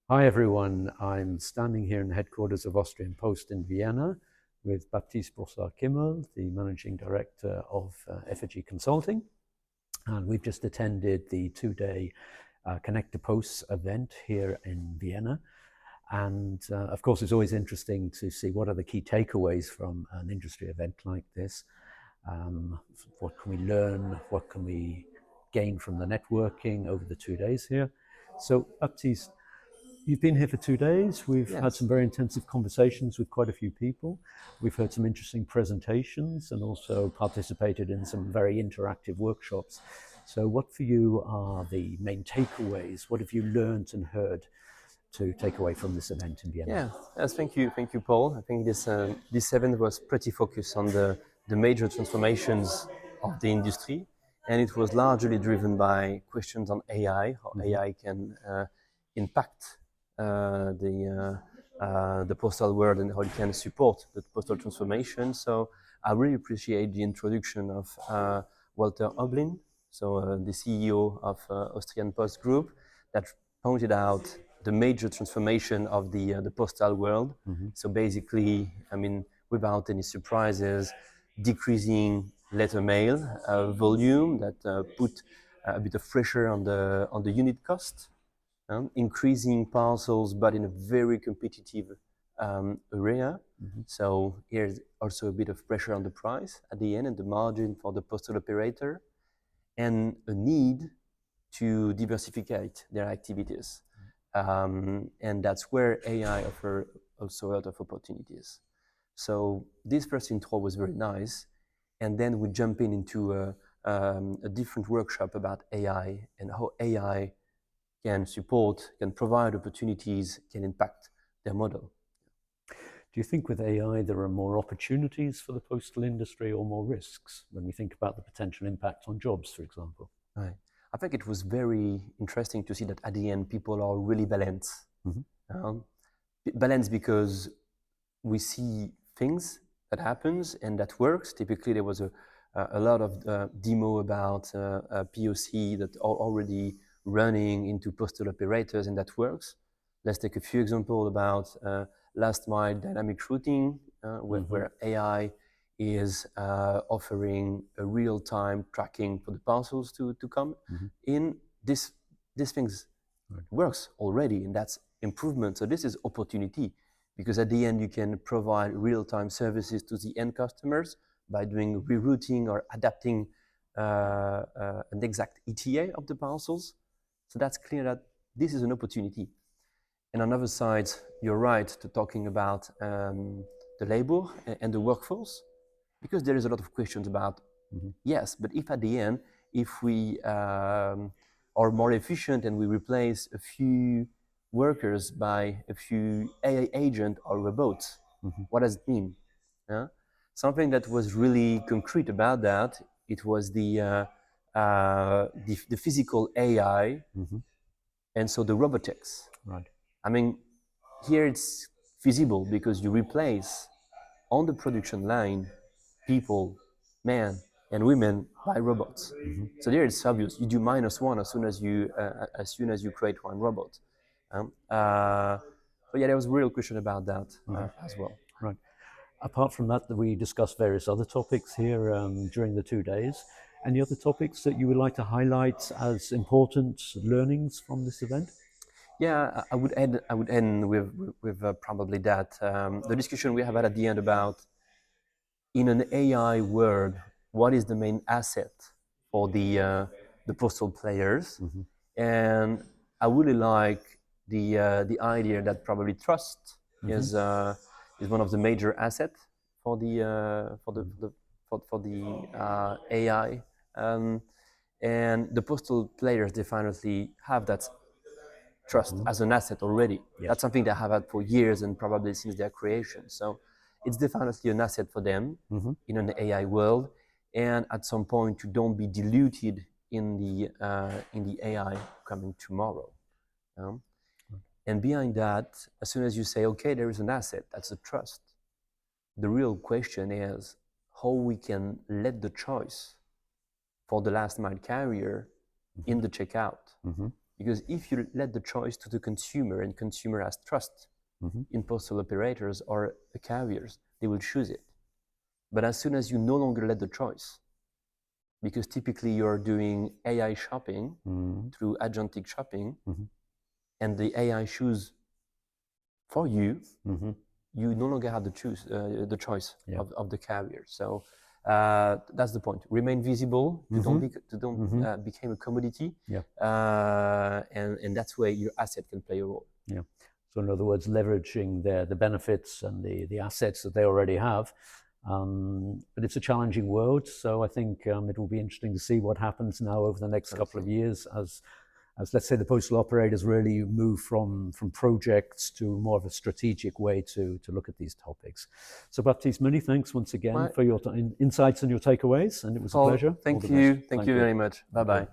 Hi everyone, I'm standing here in the headquarters of Austrian Post in Vienna with Baptiste Brossard-Kimmel, the Managing Director of Effigy Consulting. And we've just attended the two-day Connect to Posts event here in Vienna. And of course, it's always interesting to see what are the key takeaways from an industry event like this. What can we learn? What can we gain from the networking over the 2 days here? So Baptiste, you've been here for 2 days. We've had some very intensive conversations with quite a few people. We've heard some interesting presentations and also participated in some very interactive workshops. So what for you are the main takeaways? What have you learned and heard to take away from this event in Vienna? Yes, thank you, Paul. I think this event was pretty focused on the major transformations of the industry, and it was largely driven by questions on AI, how AI can impact the postal world and how it can support the postal transformation. So I really appreciate the introduction of Walter Oblin, the CEO of Austrian Post Group, that pointed out the major transformation of the postal world. So basically, I mean, without any surprises, decreasing letter mail volume that put a bit of pressure on the unit cost, increasing parcels, but in a very competitive area. So here's also a bit of pressure on the price at the end and the margin for the postal operator, and a need to diversify their activities. And that's where AI offers also a lot of opportunities. So this first intro was very nice. And then we jump into a different workshop about AI and how AI can support, can provide opportunities, can impact their model. Do you think with AI there are more opportunities for the postal industry or more risks when we think about the potential impact on jobs, for example? Right. I think it was very interesting to see that at the end people are really balanced. Balanced because we see things that happens and that works. Typically there was a lot of demo about POC that are already running into postal operators, and that works. Let's take a few examples about last mile dynamic routing, where AI is offering a real-time tracking for the parcels to come in. These things works already, and that's improvement. So this is opportunity, because at the end you can provide real-time services to the end customers by doing rerouting or adapting an exact ETA of the parcels. So that's clear that this is an opportunity. And on the other side, you're right to talking about the labor and the workforce, because there is a lot of questions about, yes, but if at the end, if we are more efficient and we replace a few workers by a few AI agents or robots, what does it mean? Something that was really concrete about that, it was the physical AI, and so the robotics. Right. I mean, here it's feasible because you replace on the production line people, men and women, by robots. So there it's obvious. You do -1 as soon as you create one robot. But yeah, there was a real question about that as well. Right. Apart from that, we discussed various other topics here during the 2 days. Any other topics that you would like to highlight as important learnings from this event? Yeah, I would end with probably that the discussion we have had at the end about, in an AI world, what is the main asset for the postal players, and I really like the idea that probably trust is one of the major assets for the AI, and the postal players definitely have that trust as an asset already. Yes. That's something they have had for years and probably since their creation. So it's definitely an asset for them in an AI world, and at some point you don't be diluted in the AI coming tomorrow. And behind that, as soon as you say, okay, there is an asset, that's a trust. The real question is how we can let the choice for the last mile carrier in the checkout. Because if you let the choice to the consumer and consumer has trust in postal operators or carriers, they will choose it. But as soon as you no longer let the choice, because typically you're doing AI shopping through agentic shopping, and the AI choose for you, you no longer have the choice of the carrier. So that's the point. Remain visible. Don't become a commodity. And that's where your asset can play a role. Yeah. So in other words, leveraging the benefits and the assets that they already have. But it's a challenging world, so I think it will be interesting to see what happens now over the next couple of years as let's say the postal operators really move from projects to more of a strategic way to look at these topics. So Baptiste, many thanks once again for your insights and your takeaways, and it was a pleasure. Thank you very much. Bye-bye.